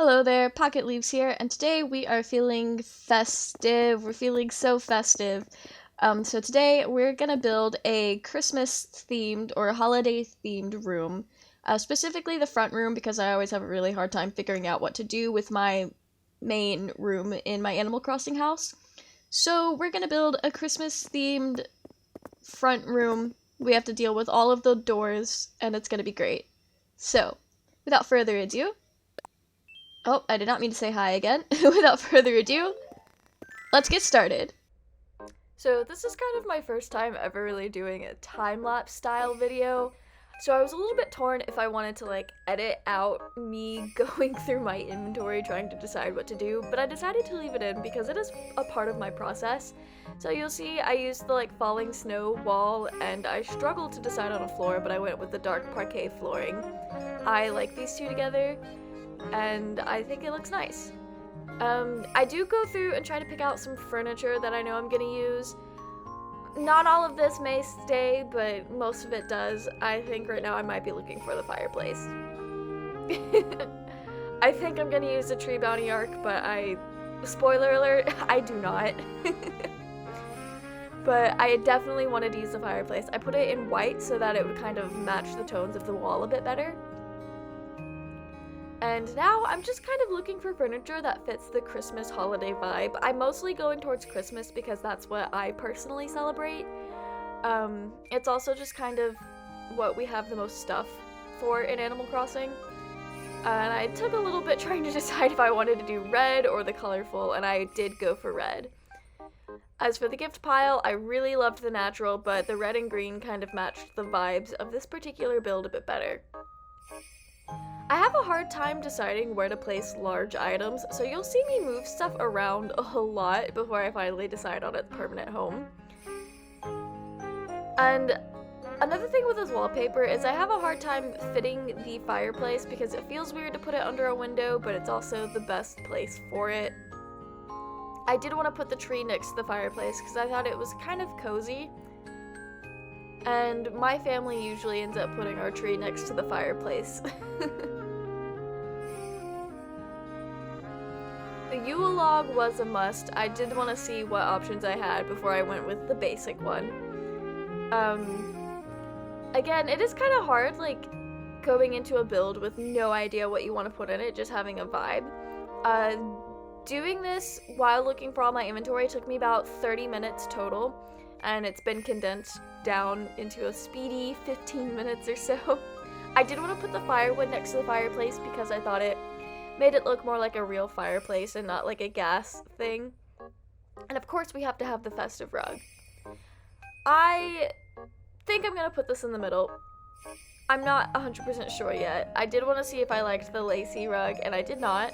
Hello there, Pocket Leaves here, and today we are feeling festive. We're feeling so festive. So today we're gonna build a Christmas themed or holiday themed room, specifically the front room because I always have a really hard time figuring out what to do with my main room in my Animal Crossing house. So we're gonna build a Christmas themed front room. We have to deal with all of the doors, and it's gonna be great. So, without further ado, oh, I did not mean to say hi again. Without further ado, let's get started. So this is kind of my first time ever really doing a time-lapse style video. So I was a little bit torn if I wanted to edit out me going through my inventory trying to decide what to do, but I decided to leave it in because it is a part of my process. So you'll see I used the falling snow wall and I struggled to decide on a floor, but I went with the dark parquet flooring. I like these two together, and I think it looks nice. I do go through and try to pick out some furniture that I know I'm gonna use. Not all of this may stay, but most of it does. I think right now I might be looking for the fireplace. I think I'm gonna use the tree bounty arc, but spoiler alert, I do not. But I definitely wanted to use the fireplace. I put it in white so that it would kind of match the tones of the wall a bit better. And now I'm just kind of looking for furniture that fits the Christmas holiday vibe. I'm mostly going towards Christmas because that's what I personally celebrate. It's also just kind of what we have the most stuff for in Animal Crossing. And I took a little bit trying to decide if I wanted to do red or the colorful, and I did go for red. As for the gift pile, I really loved the natural, but the red and green kind of matched the vibes of this particular build a bit better. I have a hard time deciding where to place large items, so you'll see me move stuff around a lot before I finally decide on a permanent home. And another thing with this wallpaper is I have a hard time fitting the fireplace because it feels weird to put it under a window, but it's also the best place for it. I did want to put the tree next to the fireplace because I thought it was kind of cozy. And my family usually ends up putting our tree next to the fireplace. The Yule log was a must. I did want to see what options I had before I went with the basic one. Again, it is kind of hard, going into a build with no idea what you want to put in it, just having a vibe. Doing this while looking for all my inventory took me about 30 minutes total, and it's been condensed down into a speedy 15 minutes or so. I did want to put the firewood next to the fireplace because I thought it made it look more like a real fireplace and not like a gas thing. And of course we have to have the festive rug. I think I'm gonna put this in the middle. I'm not 100% sure yet. I did want to see if I liked the lacy rug, and I did not.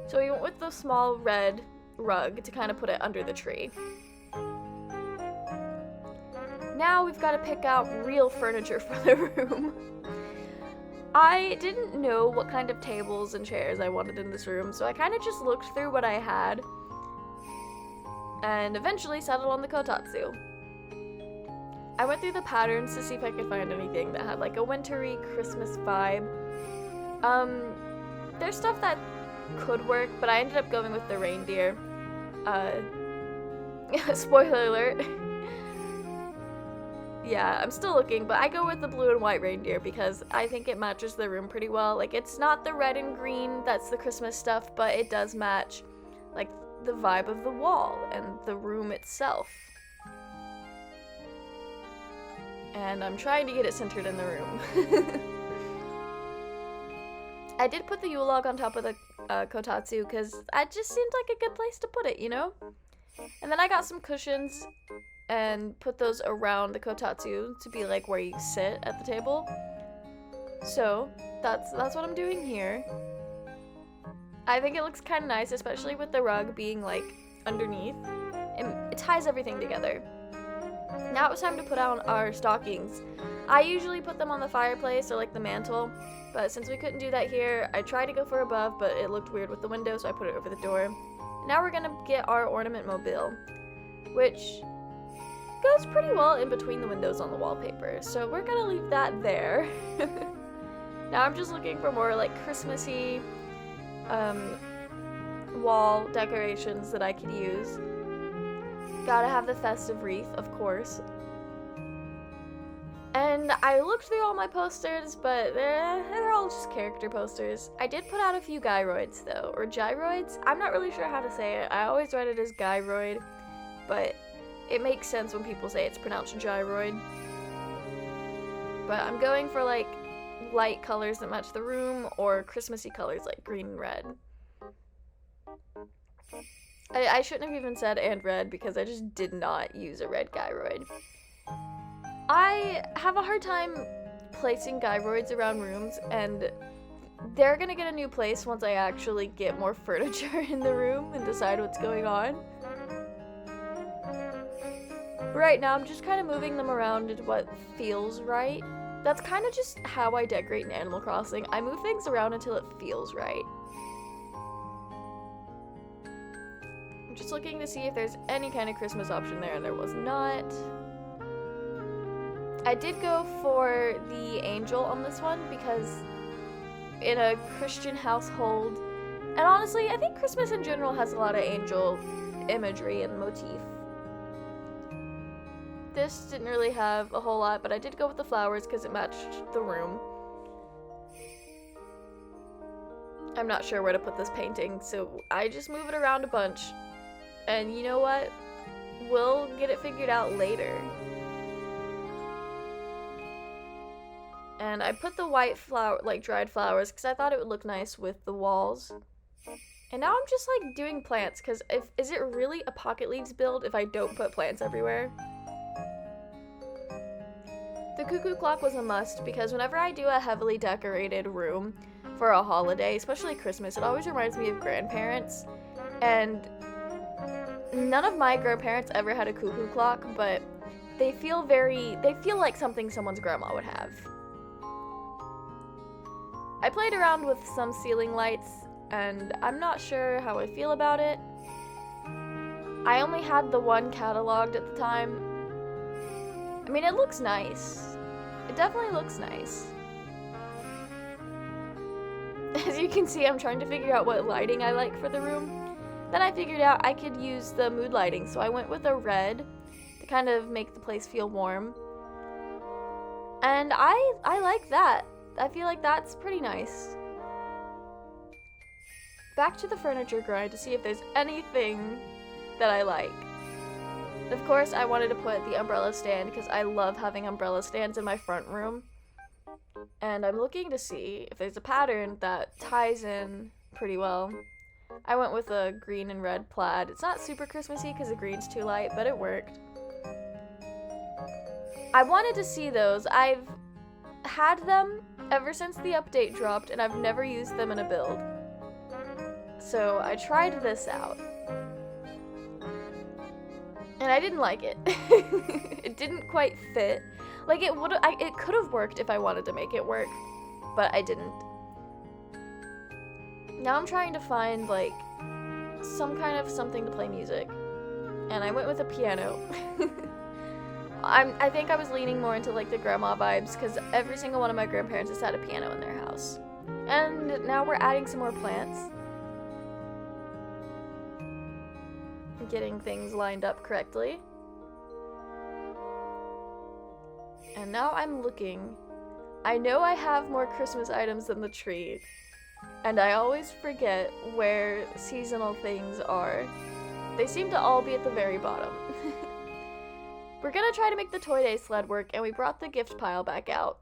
So we went with the small red rug to kind of put it under the tree. Now we've got to pick out real furniture for the room. I didn't know what kind of tables and chairs I wanted in this room, so I kind of just looked through what I had and eventually settled on the kotatsu. I went through the patterns to see if I could find anything that had a wintry Christmas vibe. There's stuff that could work, but I ended up going with the reindeer. Spoiler alert. Yeah, I'm still looking, but I go with the blue and white reindeer because I think it matches the room pretty well. It's not the red and green that's the Christmas stuff, but it does match, the vibe of the wall and the room itself. And I'm trying to get it centered in the room. I did put the Yule log on top of the kotatsu because it just seemed like a good place to put it, you know? And then I got some cushions and put those around the kotatsu to be where you sit at the table. So that's what I'm doing here. I think it looks kind of nice, especially with the rug being underneath. It ties everything together. Now it's time to put out our stockings. I usually put them on the fireplace or the mantle, but since we couldn't do that here, I tried to go for above, but it looked weird with the window, so I put it over the door. Now we're gonna get our ornament mobile, which goes pretty well in between the windows on the wallpaper, so we're gonna leave that there. Now I'm just looking for more Christmassy wall decorations that I could use. Gotta have the festive wreath, of course. And I looked through all my posters, but they're all just character posters. I did put out a few gyroids, though, or gyroids? I'm not really sure how to say it. I always read it as gyroid, but it makes sense when people say it's pronounced gyroid. But I'm going for, like, light colors that match the room, or Christmassy colors like green and red. I shouldn't have even said and red, because I just did not use a red gyroid. I have a hard time placing gyroids around rooms, and they're gonna get a new place once I actually get more furniture in the room and decide what's going on. Right now, I'm just kind of moving them around into what feels right. That's kind of just how I decorate in Animal Crossing. I move things around until it feels right. I'm just looking to see if there's any kind of Christmas option there, and there was not. I did go for the angel on this one because in a Christian household, and honestly, I think Christmas in general has a lot of angel imagery and motif. This didn't really have a whole lot, but I did go with the flowers because it matched the room. I'm not sure where to put this painting, so I just move it around a bunch. And you know what? We'll get it figured out later. And I put the white flower, like dried flowers, because I thought it would look nice with the walls. And now I'm just like doing plants, because is it really a Pocket Leaves build if I don't put plants everywhere? The cuckoo clock was a must, because whenever I do a heavily decorated room for a holiday, especially Christmas, it always reminds me of grandparents. And none of my grandparents ever had a cuckoo clock, but they feel like something someone's grandma would have. I played around with some ceiling lights, and I'm not sure how I feel about it. I only had the one cataloged at the time. I mean, it looks nice. It definitely looks nice. As you can see, I'm trying to figure out what lighting I like for the room. Then I figured out I could use the mood lighting, so I went with a red to kind of make the place feel warm. And I like that. I feel like that's pretty nice. Back to the furniture grind to see if there's anything that I like. Of course, I wanted to put the umbrella stand because I love having umbrella stands in my front room. And I'm looking to see if there's a pattern that ties in pretty well. I went with a green and red plaid. It's not super Christmassy because the green's too light, but it worked. I wanted to see those. I've had them ever since the update dropped, and I've never used them in a build. So I tried this out. And I didn't like it. It didn't quite fit. Like it could have worked if I wanted to make it work, but I didn't. Now I'm trying to find like some kind of something to play music, and I went with a piano. I think I was leaning more into like the grandma vibes because every single one of my grandparents has had a piano in their house. And now we're adding some more plants. Getting things lined up correctly. And now I'm looking. I know I have more Christmas items than the tree, and I always forget where seasonal things are. They seem to all be at the very bottom. We're gonna try to make the Toy Day sled work, and we brought the gift pile back out.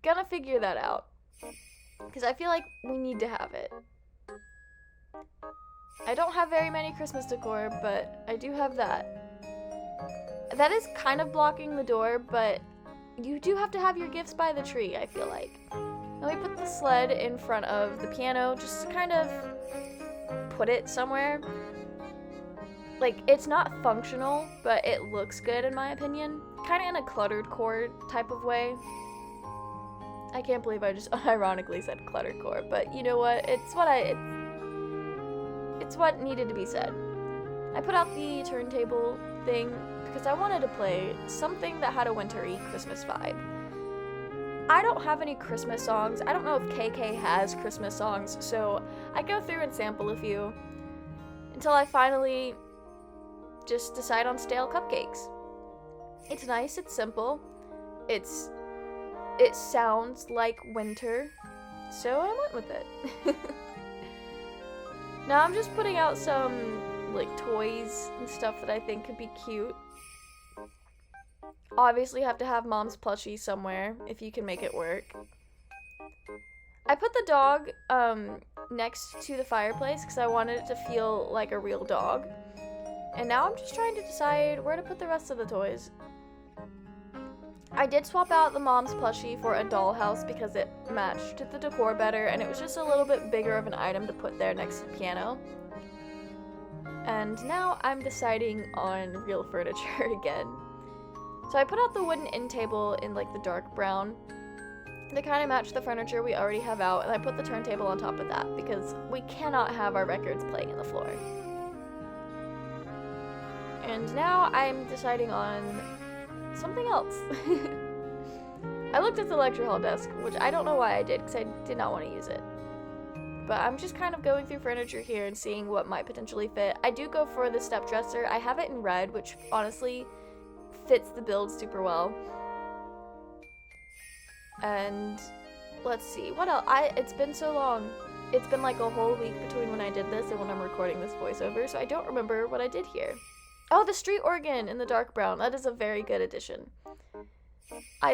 Gonna figure that out, because I feel like we need to have it. I don't have very many Christmas decor, but I do have that. That is kind of blocking the door, but you do have to have your gifts by the tree, I feel like. Then we put the sled in front of the piano, just to kind of put it somewhere. Like, it's not functional, but it looks good in my opinion. Kind of in a cluttered core type of way. I can't believe I just ironically said cluttered core, but you know what? It's what needed to be said. I put out the turntable thing because I wanted to play something that had a wintry Christmas vibe. I don't have any Christmas songs. I don't know if KK has Christmas songs, so I go through and sample a few until I finally just decide on stale cupcakes. It's nice, it's simple, it sounds like winter, so I went with it. Now I'm just putting out some like toys and stuff that I think could be cute. Obviously have to have mom's plushie somewhere if you can make it work. I put the dog next to the fireplace because I wanted it to feel like a real dog. And now I'm just trying to decide where to put the rest of the toys. I did swap out the mom's plushie for a dollhouse because it matched the decor better, and it was just a little bit bigger of an item to put there next to the piano. And now I'm deciding on real furniture again. So I put out the wooden end table in like the dark brown to kind of match the furniture we already have out, and I put the turntable on top of that because we cannot have our records playing in the floor. And now I'm deciding on something else. I looked at the lecture hall desk, which I don't know why I did because I did not want to use it. But I'm just kind of going through furniture here and seeing what might potentially fit. I do go for the step dresser. I have it in red, which honestly fits the build super well. And let's see, what else? It's been so long. It's been like a whole week between when I did this and when I'm recording this voiceover, so I don't remember what I did here. Oh, the street organ in the dark brown. That is a very good addition. I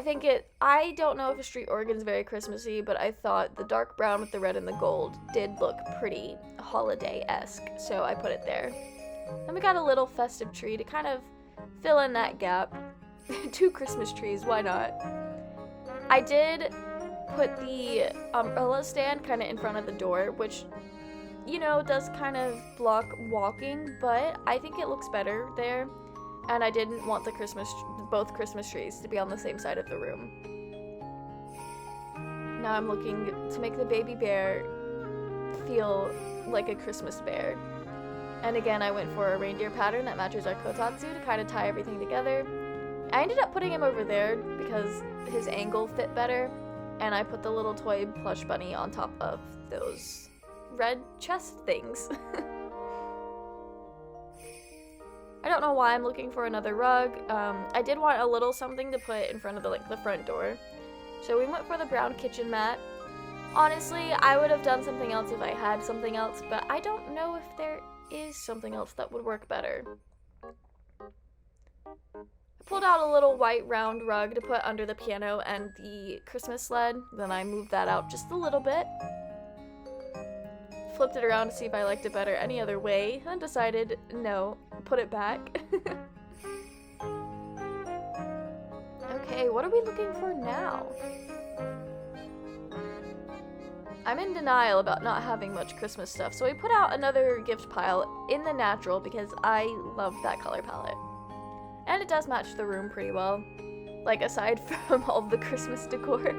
don't know if a street organ is very Christmassy, but I thought the dark brown with the red and the gold did look pretty holiday-esque, so I put it there. Then we got a little festive tree to kind of fill in that gap. 2 Christmas trees, why not? I did put the umbrella stand kind of in front of the door, which, you know, does kind of block walking, but I think it looks better there. And I didn't want both Christmas trees to be on the same side of the room. Now I'm looking to make the baby bear feel like a Christmas bear. And again, I went for a reindeer pattern that matches our kotatsu to kind of tie everything together. I ended up putting him over there because his angle fit better, and I put the little toy plush bunny on top of those red chest things. I don't know why I'm looking for another rug. I did want a little something to put in front of the front door. So we went for the brown kitchen mat. Honestly, I would have done something else if I had something else, but I don't know if there is something else that would work better. I pulled out a little white round rug to put under the piano and the Christmas sled. Then I moved that out just a little bit. Flipped it around to see if I liked it better any other way, and decided no, put it back. Okay, what are we looking for now? I'm in denial about not having much Christmas stuff, so we put out another gift pile in the natural because I love that color palette. And it does match the room pretty well, like aside from all the Christmas decor.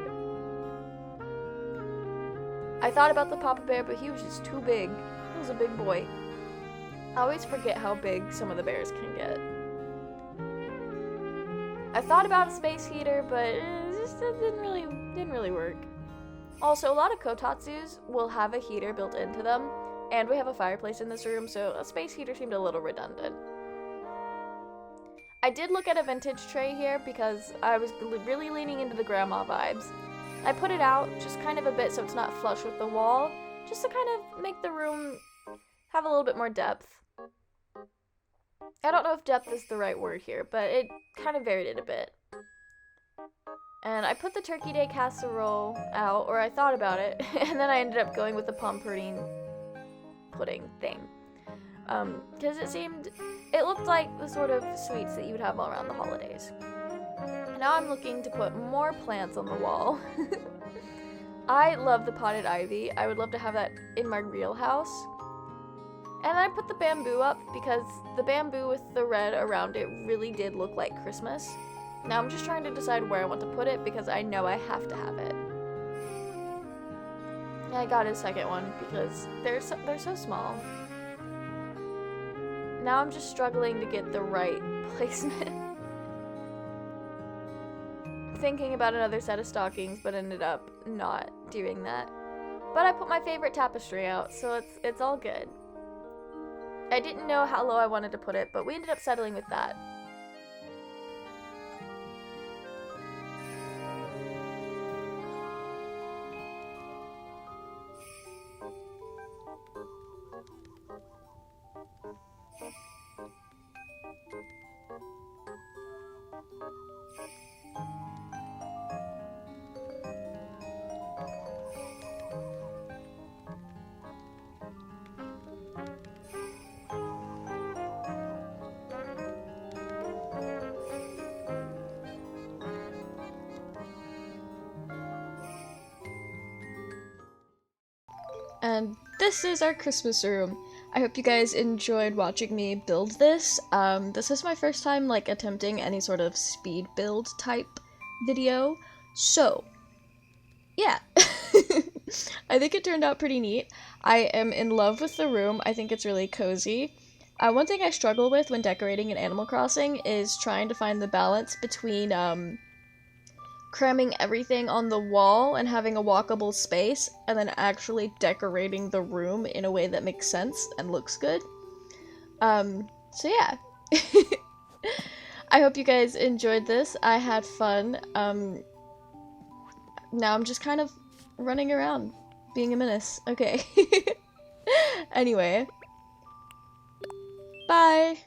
I thought about the Papa Bear, but he was just too big. He was a big boy. I always forget how big some of the bears can get. I thought about a space heater, but it just didn't really work. Also, a lot of kotatsus will have a heater built into them, and we have a fireplace in this room, so a space heater seemed a little redundant. I did look at a vintage tray here because I was really leaning into the grandma vibes. I put it out just kind of a bit so it's not flush with the wall, just to kind of make the room have a little bit more depth. I don't know if depth is the right word here, but it kind of varied it a bit. And I put the Turkey Day casserole out, or I thought about it, and then I ended up going with the plum pudding thing. Because it looked like the sort of sweets that you would have all around the holidays. Now I'm looking to put more plants on the wall. I love the potted ivy. I would love to have that in my real house. And I put the bamboo up because the bamboo with the red around it really did look like Christmas. Now I'm just trying to decide where I want to put it because I know I have to have it. And I got a second one because they're so small. Now I'm just struggling to get the right placement. thinking about another set of stockings, but ended up not doing that. But I put my favorite tapestry out, so it's all good. I didn't know how low I wanted to put it, but we ended up settling with that. And this is our Christmas room. I hope you guys enjoyed watching me build this. This is my first time like attempting any sort of speed build type video, so yeah. I think it turned out pretty neat. I am in love with the room. I think it's really cozy. One thing I struggle with when decorating in Animal Crossing is trying to find the balance between cramming everything on the wall and having a walkable space, and then actually decorating the room in a way that makes sense and looks good. So yeah. I hope you guys enjoyed this. I had fun. Now I'm just kind of running around, being a menace. Okay. Anyway. Bye!